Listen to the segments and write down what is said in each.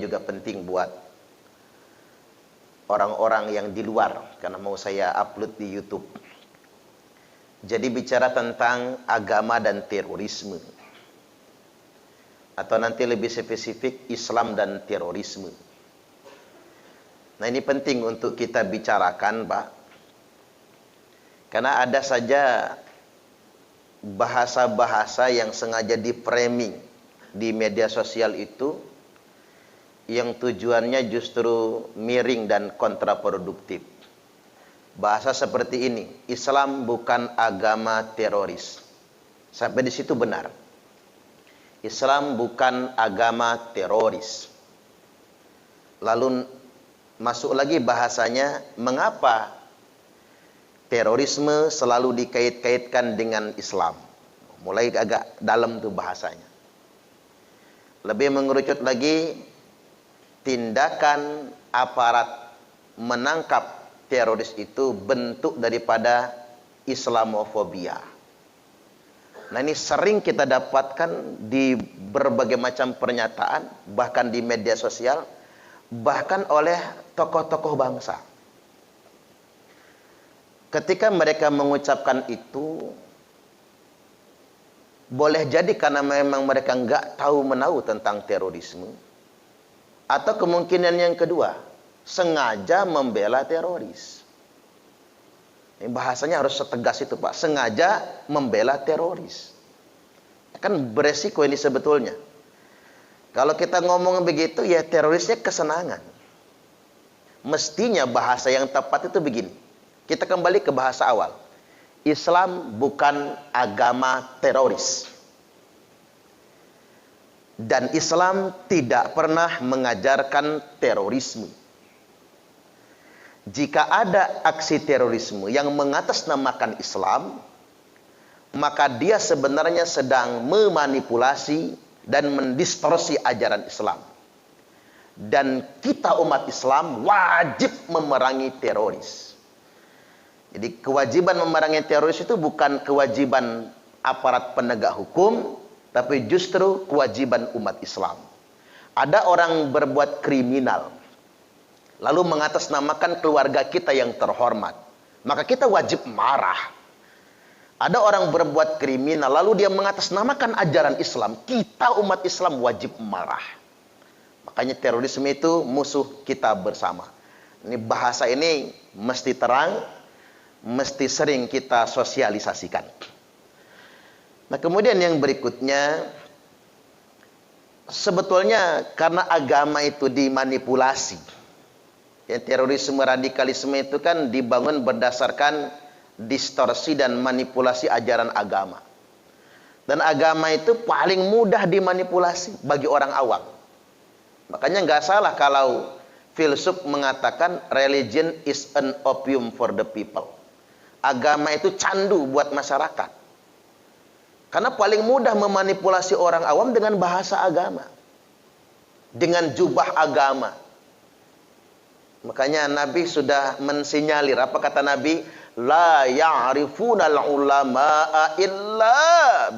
juga penting buat orang-orang yang di luar, karena mau saya upload di YouTube. Jadi bicara tentang agama dan terorisme, atau nanti lebih spesifik Islam dan terorisme. Nah, ini penting untuk kita bicarakan, Pak, karena ada saja bahasa-bahasa yang sengaja di framing di media sosial itu yang tujuannya justru miring dan kontraproduktif. Bahasa seperti ini, Islam bukan agama teroris. Sampai di situ benar. Islam bukan agama teroris. Lalu masuk lagi bahasanya, mengapa terorisme selalu dikait-kaitkan dengan Islam? Mulai agak dalam tuh bahasanya. Lebih mengerucut lagi, tindakan aparat menangkap teroris itu bentuk daripada Islamofobia. Nah, ini sering kita dapatkan di berbagai macam pernyataan, bahkan di media sosial, bahkan oleh tokoh-tokoh bangsa. Ketika mereka mengucapkan itu, boleh jadi karena memang mereka nggak tahu menahu tentang terorisme, atau kemungkinan yang kedua, sengaja membela teroris. Ini bahasanya harus setegas itu, Pak. Sengaja membela teroris. Kan beresiko ini sebetulnya. Kalau kita ngomong begitu, ya terorisnya kesenangan. Mestinya bahasa yang tepat itu begini. Kita kembali ke bahasa awal. Islam bukan agama teroris. Dan Islam tidak pernah mengajarkan terorisme. Jika ada aksi terorisme yang mengatasnamakan Islam, maka dia sebenarnya sedang memanipulasi dan mendistorsi ajaran Islam. Dan kita umat Islam wajib memerangi teroris. Jadi kewajiban memerangi teroris itu bukan kewajiban aparat penegak hukum, tapi justru kewajiban umat Islam. Ada orang berbuat kriminal, lalu mengatasnamakan keluarga kita yang terhormat, maka kita wajib marah. Ada orang berbuat kriminal, lalu dia mengatasnamakan ajaran Islam, kita umat Islam wajib marah. Makanya terorisme itu musuh kita bersama. Ini bahasa ini mesti terang, mesti sering kita sosialisasikan. Nah, kemudian yang berikutnya, sebetulnya karena agama itu dimanipulasi. Ya, terorisme radikalisme itu kan dibangun berdasarkan distorsi dan manipulasi ajaran agama. Dan agama itu paling mudah dimanipulasi bagi orang awam. Makanya nggak salah kalau filsuf mengatakan religion is an opium for the people. Agama itu candu buat masyarakat. Karena paling mudah memanipulasi orang awam dengan bahasa agama. Dengan jubah agama. Makanya Nabi sudah mensinyalir. Apa kata Nabi? La ya'rifunal ulama'a illa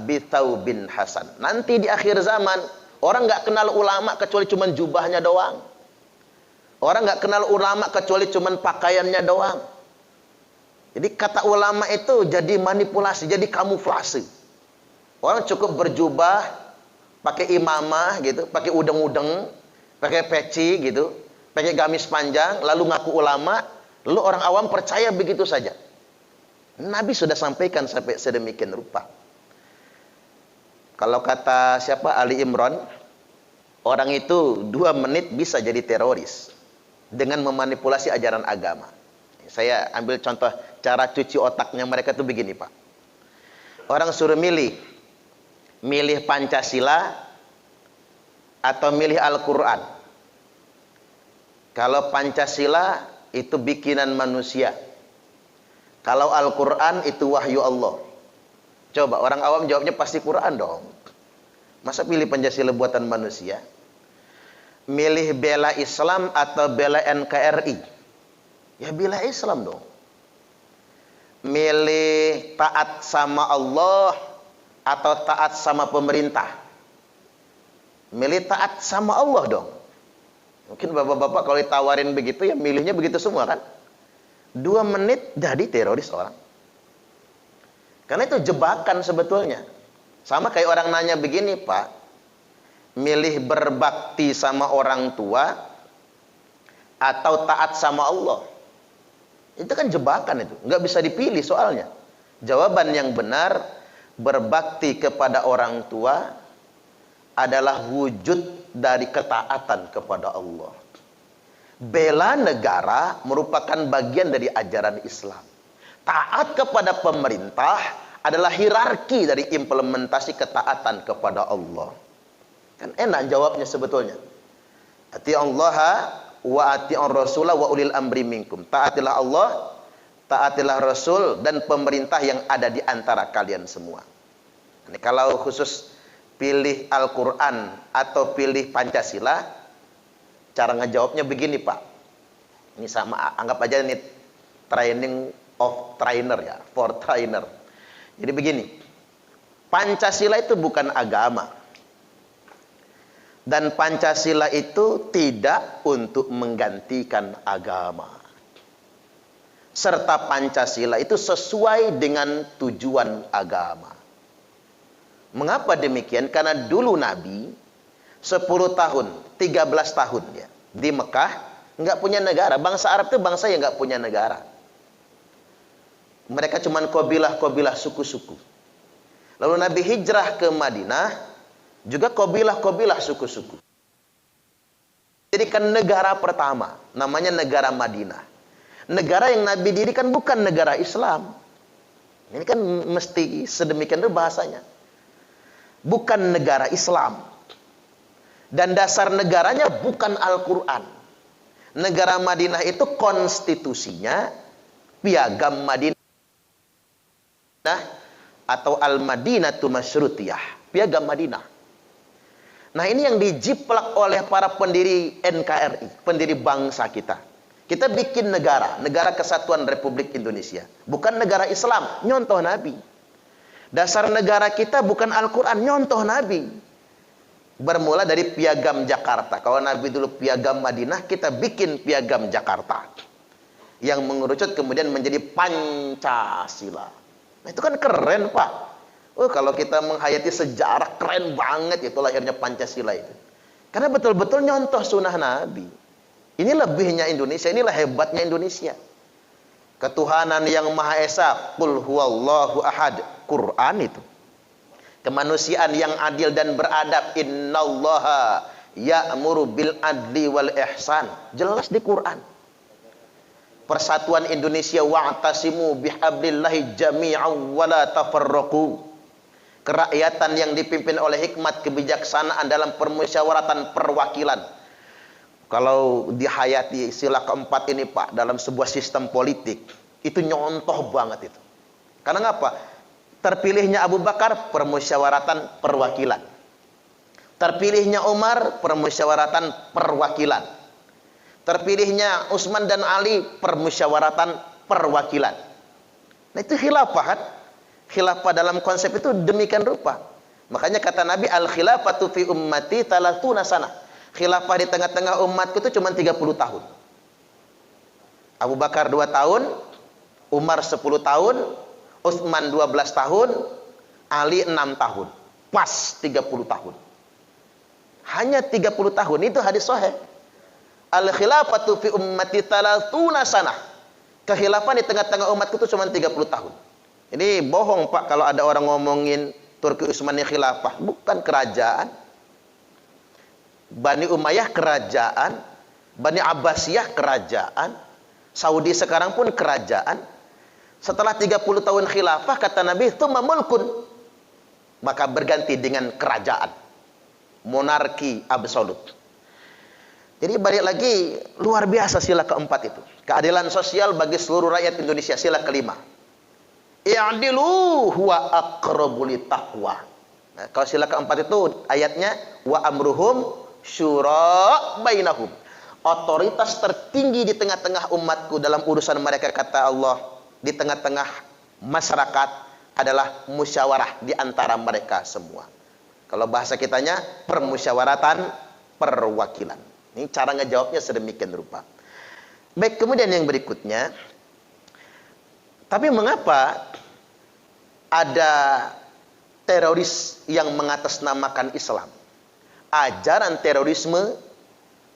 bithaubin hasan. Nanti di akhir zaman, orang nggak kenal ulama kecuali cuma jubahnya doang. Orang nggak kenal ulama kecuali cuma pakaiannya doang. Jadi kata ulama itu jadi manipulasi, jadi kamuflase. Orang cukup berjubah, pakai imamah gitu, pakai udeng-udeng, pakai peci gitu, pakai gamis panjang, lalu ngaku ulama, lalu orang awam percaya begitu saja. Nabi sudah sampaikan sampai sedemikian rupa. Kalau kata siapa, Ali Imran, orang itu 2 menit bisa jadi teroris dengan memanipulasi ajaran agama. Saya ambil contoh cara cuci otaknya mereka tuh begini, Pak. Orang suruh milih Pancasila atau milih Al-Quran. Kalau Pancasila itu bikinan manusia, kalau Al-Quran itu wahyu Allah. Coba orang awam jawabnya pasti Quran dong. Masa pilih Pancasila buatan manusia? Milih bela Islam atau bela NKRI? Ya bela Islam dong. Milih taat sama Allah atau taat sama pemerintah? Milih taat sama Allah dong. Mungkin bapak-bapak kalau ditawarin begitu ya milihnya begitu semua kan. 2 menit jadi teroris orang. Karena itu jebakan sebetulnya. Sama kayak orang nanya begini, Pak, milih berbakti sama orang tua atau taat sama Allah. Itu kan jebakan itu, nggak bisa dipilih soalnya. Jawaban yang benar, berbakti kepada orang tua adalah wujud dari ketaatan kepada Allah. Bela negara merupakan bagian dari ajaran Islam. Taat kepada pemerintah adalah hierarki dari implementasi ketaatan kepada Allah. Kan enak jawabnya sebetulnya. Ati'allaha wa ati'ur rasulah wa ulil amri minkum. Taatilah Allah, taatilah Rasul dan pemerintah yang ada di antara kalian semua. Ini kalau khusus pilih Al-Quran atau pilih Pancasila, cara ngejawabnya begini, Pak. Ini sama, anggap aja ini training of trainer ya, for trainer. Jadi begini, Pancasila itu bukan agama. Dan Pancasila itu tidak untuk menggantikan agama. Serta Pancasila itu sesuai dengan tujuan agama. Mengapa demikian? Karena dulu Nabi 10 tahun, 13 tahun ya, di Mekah nggak punya negara. Bangsa Arab itu bangsa yang nggak punya negara. Mereka cuma kabilah-kabilah suku-suku. Lalu Nabi hijrah ke Madinah, juga kabilah-kabilah suku-suku. Jadikan negara pertama, namanya negara Madinah. Negara yang Nabi dirikan bukan negara Islam. Ini kan mesti sedemikian itu bahasanya. Bukan negara Islam. Dan dasar negaranya bukan Al-Quran. Negara Madinah itu konstitusinya Piagam Madinah atau Al-Madinatu Masyrutiyah, Piagam Madinah. Nah, ini yang dijiplak oleh para pendiri NKRI, pendiri bangsa kita. Kita bikin negara, Negara Kesatuan Republik Indonesia, bukan negara Islam, nyontoh Nabi. Dasar negara kita bukan Al-Quran, nyontoh Nabi. Bermula dari Piagam Jakarta. Kalau Nabi dulu Piagam Madinah, kita bikin Piagam Jakarta. Yang mengerucut kemudian menjadi Pancasila. Nah, itu kan keren, Pak. Oh, kalau kita menghayati sejarah, keren banget itu lahirnya Pancasila itu. Karena betul-betul nyontoh sunnah Nabi. Ini lebihnya Indonesia, inilah hebatnya Indonesia. Ketuhanan yang Maha Esa, Qul huwallahu ahad, Quran itu. Kemanusiaan yang adil dan beradab, innallaha ya'muru bil adli wal ihsan, jelas di Quran. Persatuan Indonesia, wa'tasimu bihablillahi jami'an wa la tafarraqu. Kerakyatan yang dipimpin oleh hikmat kebijaksanaan dalam permusyawaratan perwakilan. Kalau dihayati sila keempat ini, Pak, dalam sebuah sistem politik, itu nyontoh banget itu. Karena ngapa? Terpilihnya Abu Bakar, permusyawaratan perwakilan. Terpilihnya Umar, permusyawaratan perwakilan. Terpilihnya Utsman dan Ali, permusyawaratan perwakilan. Nah, itu khilafah kan? Khilafah dalam konsep itu demikian rupa. Makanya kata Nabi, al-khilafatu fi ummati 30 sana. Khilafah di tengah-tengah umatku itu cuma 30 tahun. Abu Bakar 2 tahun, Umar 10 tahun, Utsman 12 tahun, Ali 6 tahun. Pas 30 tahun. Hanya 30 tahun, itu hadis sahih. Al-khilafatu fi ummati 30 sana. Kekhilafan di tengah-tengah umatku itu cuma 30 tahun. Ini bohong, Pak, kalau ada orang ngomongin Turki Utsmaniyah khilafah. Bukan kerajaan. Bani Umayyah kerajaan, Bani Abbasiyah kerajaan, Saudi sekarang pun kerajaan. Setelah 30 tahun khilafah, kata Nabi, tsumma mulkun, maka berganti dengan kerajaan, monarki absolut. Jadi balik lagi, luar biasa sila keempat itu. Keadilan sosial bagi seluruh rakyat Indonesia, sila kelima. I'dilu huwa aqrabu littaqwa. Nah, kalau sila keempat itu ayatnya wa amruhum syura bainahum. Otoritas tertinggi di tengah-tengah umatku dalam urusan mereka, kata Allah, di tengah-tengah masyarakat adalah musyawarah di antara mereka semua. Kalau bahasa kitanya permusyawaratan perwakilan. Ini cara ngejawabnya sedemikian rupa. Baik, kemudian yang berikutnya, tapi mengapa ada teroris yang mengatasnamakan Islam? Ajaran terorisme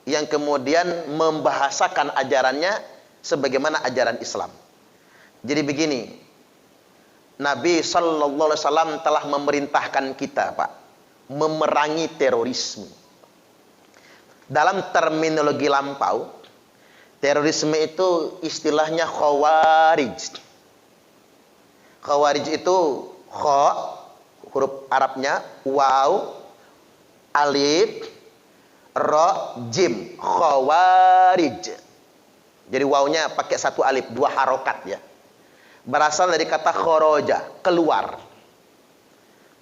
yang kemudian membahasakan ajarannya sebagaimana ajaran Islam. Jadi begini, Nabi Sallallahu Alaihi Wasallam telah memerintahkan kita, Pak, memerangi terorisme. Dalam terminologi lampau, terorisme itu istilahnya khawarij. Khawarij itu kha, huruf Arabnya, waw, alif, ra, jim. Khawarij. Jadi wawnya pakai satu alif, dua harokat ya. Berasal dari kata khoroja, keluar.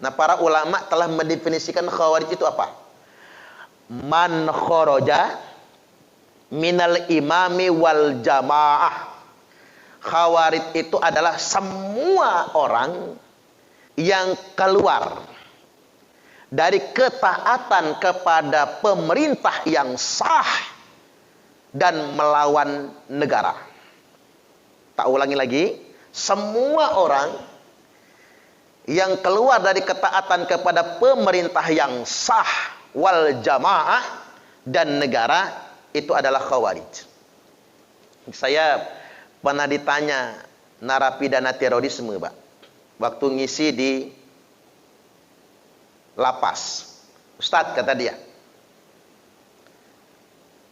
Nah, para ulama telah mendefinisikan khawarij itu apa? Man khoroja minal imami wal jamaah. Khawarij itu adalah semua orang yang keluar dari ketaatan kepada pemerintah yang sah dan melawan negara. Tak ulangi lagi, semua orang yang keluar dari ketaatan kepada pemerintah yang sah wal jamaah dan negara itu adalah khawarij. Saya pernah ditanya narapidana terorisme, Pak, waktu ngisi di lapas. Ustadz, kata dia,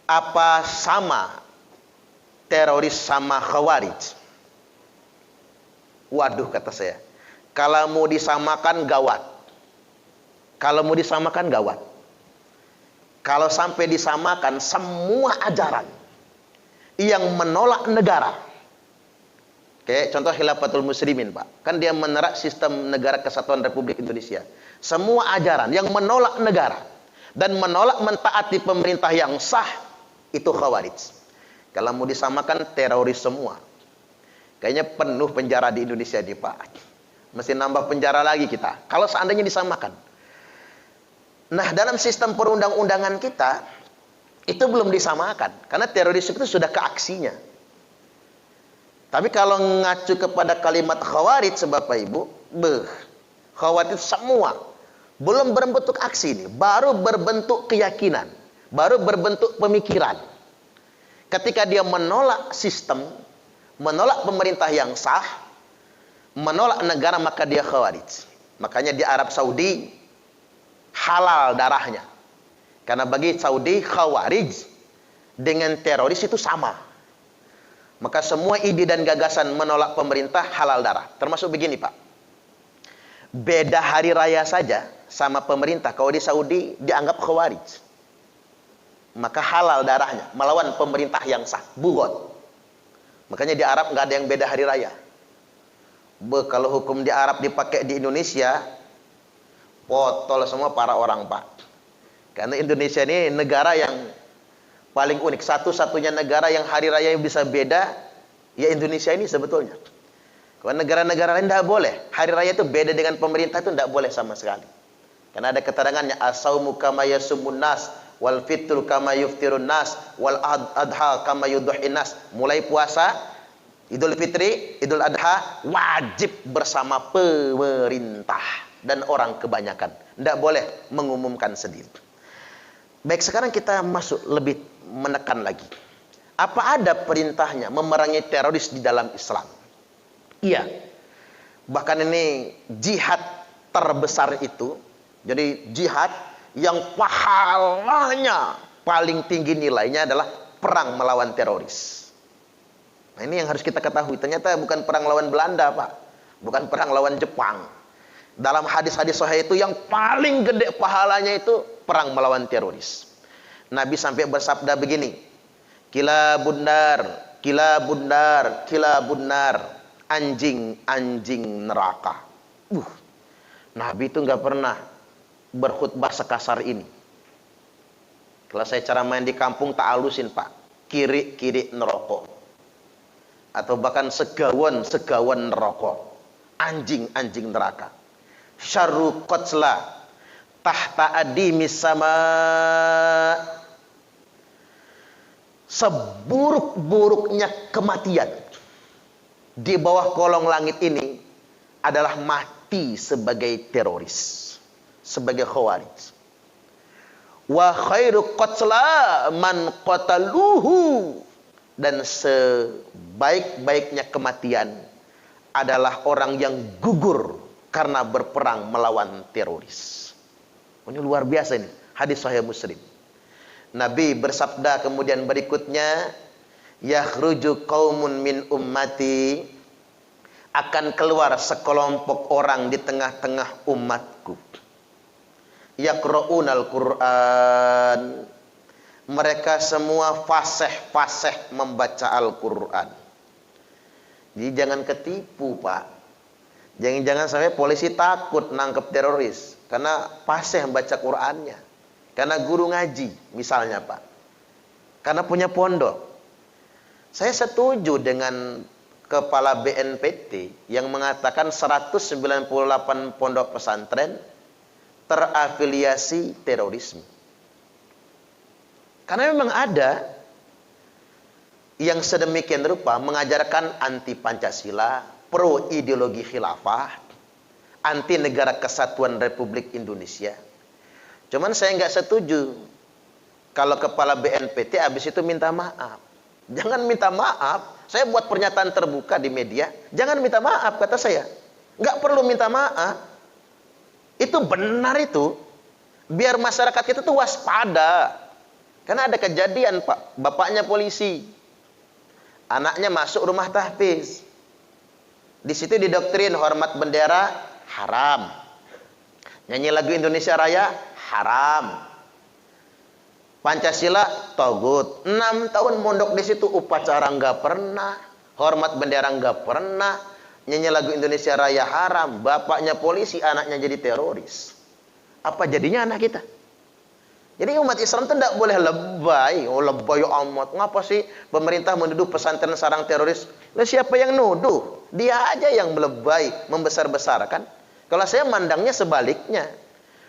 apa sama teroris sama khawarij? Waduh, kata saya, kalau mau disamakan gawat. Kalau mau disamakan gawat. Kalau sampai disamakan semua ajaran yang menolak negara. Oke, contoh Khilafatul Muslimin, Pak. Kan dia menerak sistem negara kesatuan Republik Indonesia. Semua ajaran yang menolak negara dan menolak mentaati pemerintah yang sah, itu khawarij. Kalau mau disamakan teroris semua. Kayaknya penuh penjara di Indonesia nih, Pak. Mesti nambah penjara lagi kita kalau seandainya disamakan. Nah, dalam sistem perundang-undangan kita itu belum disamakan karena teroris itu sudah ke aksinya. Tapi kalau ngacu kepada kalimat khawarij, Bapak Ibu, khawarij semua belum berbentuk aksi ini, baru berbentuk keyakinan, baru berbentuk pemikiran. Ketika dia menolak sistem, menolak pemerintah yang sah, menolak negara, maka dia khawarij. Makanya di Arab Saudi halal darahnya. Karena bagi Saudi khawarij dengan teroris itu sama. Maka semua ide dan gagasan menolak pemerintah halal darah. Termasuk begini, Pak. Beda hari raya saja sama pemerintah. Kalau di Saudi dianggap khawarij, maka halal darahnya melawan pemerintah yang sah, bugot. Makanya di Arab nggak ada yang beda hari raya. Kalau hukum di Arab dipakai di Indonesia, potol semua para orang, Pak. Karena Indonesia ini negara yang paling unik. Satu-satunya negara yang hari raya bisa beda, ya Indonesia ini sebetulnya. Kalau negara-negara lain tidak boleh. Hari raya itu beda dengan pemerintah, itu tidak boleh sama sekali. Karena ada keterangannya, as-saumu kama yasumun nas, wal fitru kama yuftirun nas, wal adha kama yudhuhin nas. Mulai puasa, Idul Fitri, Idul Adha, wajib bersama pemerintah dan orang kebanyakan. Tidak boleh mengumumkan sendiri. Baik, sekarang kita masuk lebih menekan lagi. Apa ada perintahnya memerangi teroris di dalam Islam? Iya. Bahkan ini jihad terbesar itu. Jadi jihad yang pahalanya paling tinggi nilainya adalah perang melawan teroris. Nah, ini yang harus kita ketahui. Ternyata bukan perang lawan Belanda, Pak. Bukan perang lawan Jepang. Dalam hadis-hadis sahih itu yang paling gede pahalanya itu perang melawan teroris. Nabi sampai bersabda begini, kila bundar, kila bundar, kila bundar, anjing-anjing neraka. Nabi itu nggak pernah berkhutbah sekasar ini. Kalau saya cara main di kampung tak halusin, Pak. Kiri-kiri neraka. Atau bahkan segawan neraka. Anjing-anjing neraka. Syarru qatla tahta adimis sama. seburuk-buruknya kematian di bawah kolong langit ini adalah mati sebagai teroris, sebagai khawarij. Wa khairu qatla man qataluhu, dan sebaik-baiknya kematian adalah orang yang gugur karena berperang melawan teroris. Ini luar biasa ini, hadis Sahih Muslim. Nabi bersabda kemudian berikutnya, yakhruju qaumun min ummati, akan keluar sekelompok orang di tengah-tengah umatku. Yaqra'unal Qur'an, mereka semua fasih-fasih membaca Al-Qur'an. Jadi jangan ketipu, Pak. Jangan-jangan sampai polisi takut nangkep teroris karena fasih membaca Qur'annya. Karena guru ngaji misalnya, Pak. Karena punya pondok. Saya setuju dengan kepala BNPT yang mengatakan 198 pondok pesantren terafiliasi terorisme. Karena memang ada yang sedemikian rupa mengajarkan anti Pancasila, pro ideologi khilafah, anti negara kesatuan Republik Indonesia. Cuman saya nggak setuju kalau kepala BNPT habis itu minta maaf. Jangan minta maaf. Saya buat pernyataan terbuka di media. Jangan minta maaf, kata saya. Nggak perlu minta maaf. Itu benar itu. Biar masyarakat kita tuh waspada. Karena ada kejadian, Pak. Bapaknya polisi. Anaknya masuk rumah tahfiz. Di situ didoktrin hormat bendera haram. Nyanyi lagu Indonesia Raya haram. Pancasila togut. 6 tahun mondok di situ, upacara nggak pernah, hormat bendera nggak pernah, nyanyi lagu Indonesia Raya haram. Bapaknya polisi, anaknya jadi teroris. Apa jadinya anak kita? Jadi umat Islam itu tidak boleh lebay. Oh, lebay amat. Ngapa sih pemerintah menuduh pesantren sarang teroris? Lah siapa yang nuduh? Dia aja yang melebay, membesar-besarkan. Kalau saya mandangnya sebaliknya.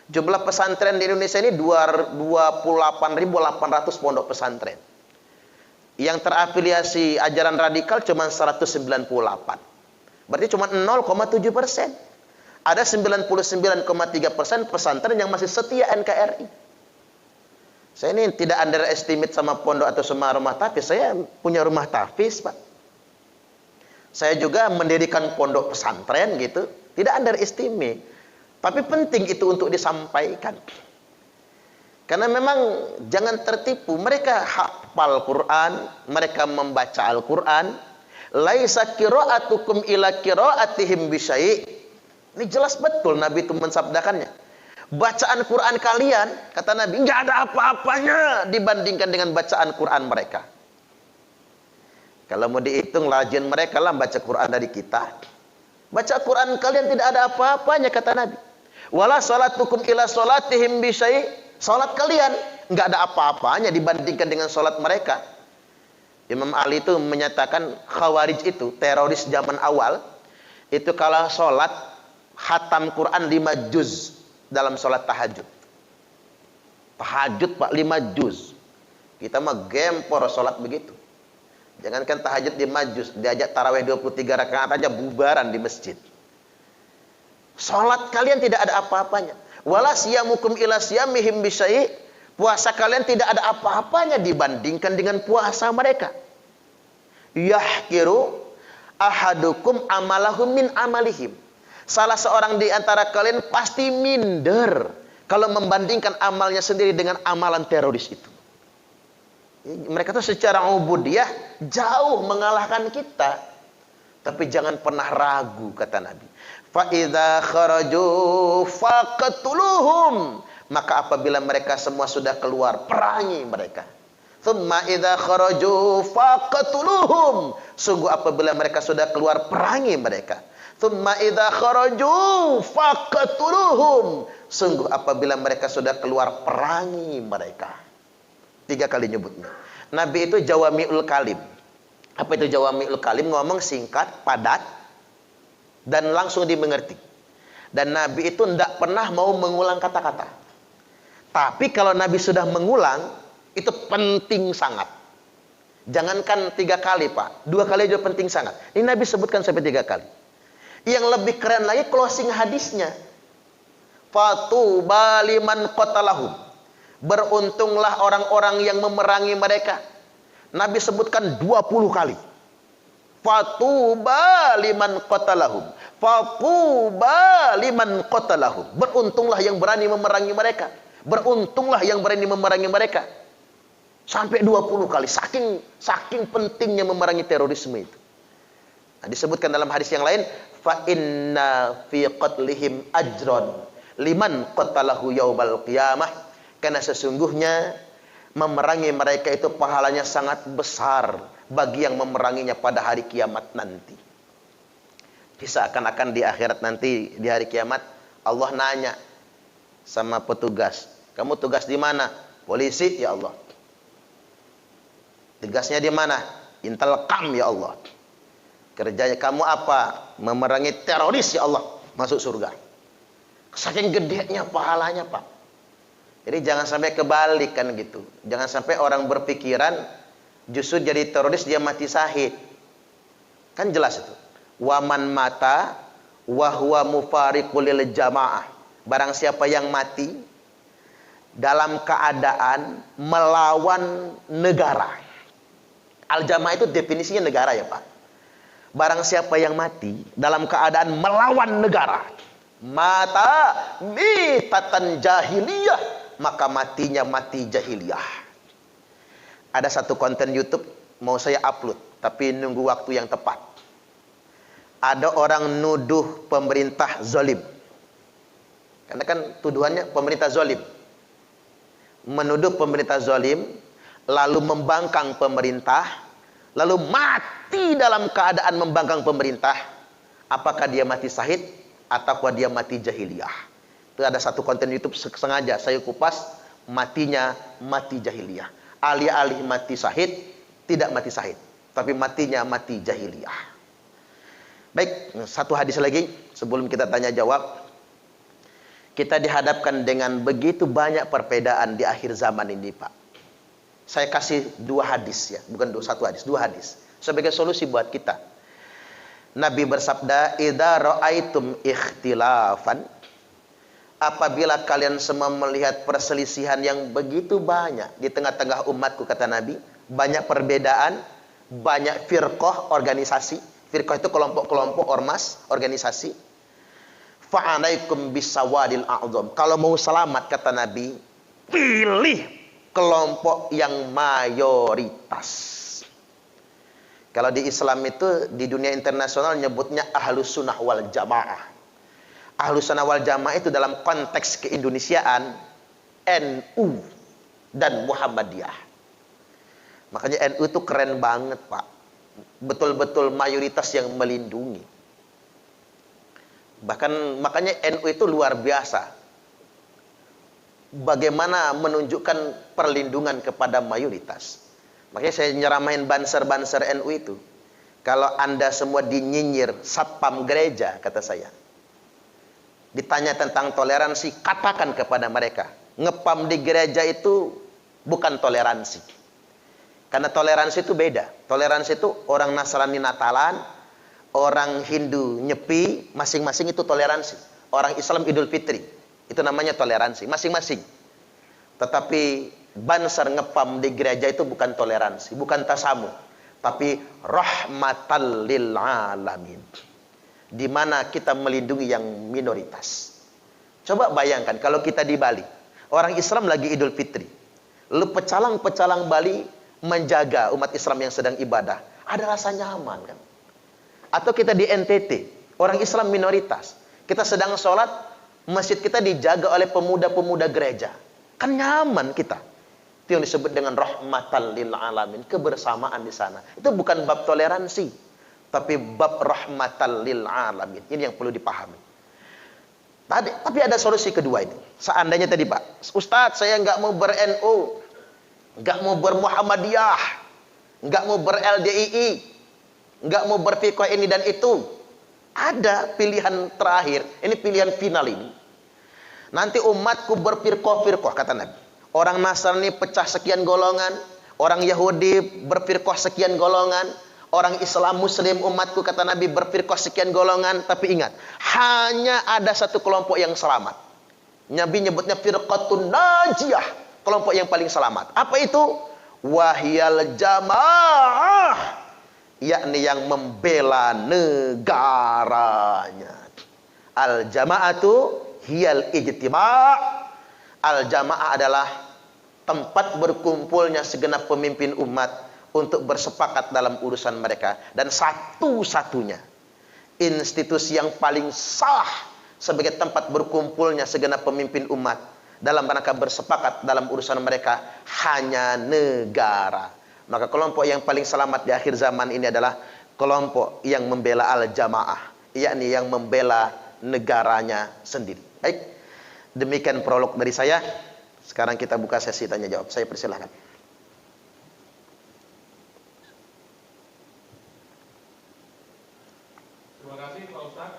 Jumlah pesantren di Indonesia ini 28.800 pondok pesantren. Yang terafiliasi ajaran radikal cuma 198. Berarti cuma 0,7%. Ada 99,3% pesantren yang masih setia NKRI. Saya ini tidak underestimate sama pondok atau sama rumah tahfiz. Saya punya rumah tahfiz, Pak. Saya juga mendirikan pondok pesantren gitu. Tidak underestimate. Tapi penting itu untuk disampaikan. Karena memang jangan tertipu. Mereka hafal Quran, mereka membaca Al-Quran. Laisa qira'atukum ila qira'atihim bisyai'. Ini jelas betul Nabi itu mensabdakannya. Bacaan Quran kalian, kata Nabi, nggak ada apa-apanya dibandingkan dengan bacaan Quran mereka. Kalau mau dihitung rajin mereka lah baca Quran dari kita. Baca Quran kalian tidak ada apa-apanya, kata Nabi. Wala salatukum ila salatihim bisyai'. Salat kalian nggak ada apa-apanya dibandingkan dengan salat mereka. Imam Ali itu menyatakan Khawarij itu teroris zaman awal itu kalau salat khatam Quran 5 juz dalam salat tahajud. Tahajud, Pak, 5 juz. Kita mah gempor salat begitu. Jangankan tahajud 5 juz, diajak tarawih 23 rakaat aja bubaran di masjid. Salat kalian tidak ada apa-apanya. Wala siyamukum ila siyamihim bisyai'. Puasa kalian tidak ada apa-apanya dibandingkan dengan puasa mereka. Yahkiru ahadukum amalahum min amalihim. Salah seorang di antara kalian pasti minder kalau membandingkan amalnya sendiri dengan amalan teroris itu. Mereka tuh secara ubudiyah jauh mengalahkan kita. Tapi jangan pernah ragu, kata Nabi. Fa idza kharaju faqtuluhum, maka apabila mereka semua sudah keluar, perangi mereka. Tsumma idza kharaju faqtuluhum, sungguh apabila mereka sudah keluar, perangi mereka. Tsumma idza kharaju faqtuluhum, sungguh apabila mereka sudah keluar, perangi mereka. 3 kali nyebutnya. Nabi itu jawami'ul kalim. Apa itu jawami'ul kalim? Ngomong singkat, padat, dan langsung dimengerti. Dan Nabi itu tidak pernah mau mengulang kata-kata. Tapi kalau Nabi sudah mengulang, itu penting sangat. Jangankan 3 kali, Pak. 2 kali aja penting sangat. Ini Nabi sebutkan sampai 3 kali. Yang lebih keren lagi closing hadisnya. Fatuba liman qatalahum. Beruntunglah orang-orang yang memerangi mereka. Nabi sebutkan 20 kali. Fatuba liman qatalahum. Fatuba liman qatalahum. Beruntunglah yang berani memerangi mereka. Beruntunglah yang berani memerangi mereka. Sampai 20 kali. Saking pentingnya memerangi terorisme itu. Nah, disebutkan dalam hadis yang lain, fa inna fi qatlihim ajron liman qatalahu yaumal qiyamah. Karena sesungguhnya memerangi mereka itu pahalanya sangat besar bagi yang memeranginya pada hari kiamat nanti. Seakan-akan di akhirat nanti, di hari kiamat, Allah nanya sama petugas, kamu tugas di mana? Polisi, ya Allah. Tugasnya di mana? Intelkam, ya Allah. Kerjanya kamu apa? Memerangi teroris, ya Allah. Masuk surga. Saking gedenya pahalanya, Pak. Jadi jangan sampai kebalik kan gitu. Jangan sampai orang berpikiran justru jadi teroris dia mati syahid. Kan jelas itu. Waman mata wa huwa mufariqul lil jamaah. Barang siapa yang mati dalam keadaan melawan negara. Al-jamaah itu definisinya negara ya, Pak. Barang siapa yang mati dalam keadaan melawan negara, mata mitatan jahiliyah, maka matinya mati jahiliyah. Ada satu konten YouTube mau saya upload, tapi nunggu waktu yang tepat. Ada orang nuduh pemerintah zalim. Karena kan tuduhannya pemerintah zalim. Menuduh pemerintah zalim, lalu membangkang pemerintah, lalu mati dalam keadaan membangkang pemerintah. Apakah dia mati syahid atau dia mati jahiliyah? Itu ada satu konten YouTube sengaja saya kupas, matinya mati jahiliyah. Alih-alih mati syahid, tidak mati syahid, tapi matinya mati jahiliyah. Baik, satu hadis lagi sebelum kita tanya jawab. Kita dihadapkan dengan begitu banyak perbedaan di akhir zaman ini, Pak. Saya kasih 2 hadis ya, bukan 1 hadis, 2 hadis sebagai solusi buat kita. Nabi bersabda, "Idza ra'aitum ikhtilafan," apabila kalian semua melihat perselisihan yang begitu banyak di tengah-tengah umatku, kata Nabi, banyak perbedaan, banyak firqah, organisasi. Firqah itu kelompok-kelompok ormas, organisasi. Fa'alaikum bisawadil a'zam. Kalau mau selamat, kata Nabi, pilih kelompok yang mayoritas. Kalau di Islam itu, di dunia internasional nyebutnya Ahlus Sunnah wal Jamaah. Ahlus Sunnah wal Jamaah itu dalam konteks keindonesiaan NU dan Muhammadiyah. Makanya NU itu keren banget, Pak. Betul-betul mayoritas yang melindungi. Bahkan makanya NU itu luar biasa. Bagaimana menunjukkan perlindungan kepada mayoritas. Makanya saya nyeramain banser-banser NU itu. Kalau Anda semua dinyinyir satpam gereja, kata saya, ditanya tentang toleransi, katakan kepada mereka, ngepam di gereja itu bukan toleransi. Karena toleransi itu beda. Toleransi itu orang Nasrani Natalan, orang Hindu Nyepi, masing-masing itu toleransi. Orang Islam Idul Fitri, itu namanya toleransi, masing-masing. Tetapi banser ngepam di gereja itu bukan toleransi, bukan tasamu, tapi rahmatan lil alamin. Di mana kita melindungi yang minoritas. Coba bayangkan kalau kita di Bali, orang Islam lagi Idul Fitri, lalu pecalang-pecalang Bali menjaga umat Islam yang sedang ibadah, ada rasa nyaman kan? Atau kita di NTT, orang Islam minoritas, kita sedang sholat, masjid kita dijaga oleh pemuda-pemuda gereja, kan nyaman kita. Itu yang disebut dengan rahmatan lil alamin, kebersamaan di sana. Itu bukan bab toleransi, tapi bab rahmatan lil alamin. Ini yang perlu dipahami. Tapi ada solusi kedua ini. Seandainya tadi, Pak, Ustadz saya nggak mau ber-NU, nggak mau ber-Muhammadiyah, nggak mau ber-LDII, nggak mau berfiqh ini dan itu. Ada pilihan terakhir, ini pilihan final ini. Nanti umatku berfirqah-firqah, kata Nabi. Orang Nasrani pecah sekian golongan, Orang Yahudi berfirqah sekian golongan, orang Islam Muslim umatku kata Nabi berfirqah sekian golongan, tapi ingat, hanya ada satu kelompok yang selamat. Nabi nyebutnya firqatun najiyah, kelompok yang paling selamat. Apa itu? Wahyal jamaah, yakni yang membela negaranya. Al jamaatu hiyal ijtima'. Al jamaah adalah tempat berkumpulnya segenap pemimpin umat untuk bersepakat dalam urusan mereka, dan satu-satunya institusi yang paling sah sebagai tempat berkumpulnya segenap pemimpin umat dalam rangka bersepakat dalam urusan mereka hanya negara. Maka kelompok yang paling selamat di akhir zaman ini adalah kelompok yang membela al-jamaah, yakni yang membela negaranya sendiri. Baik, demikian prolog dari saya. Sekarang kita buka sesi tanya jawab. Saya persilahkan. Terima kasih Pak Ustaz.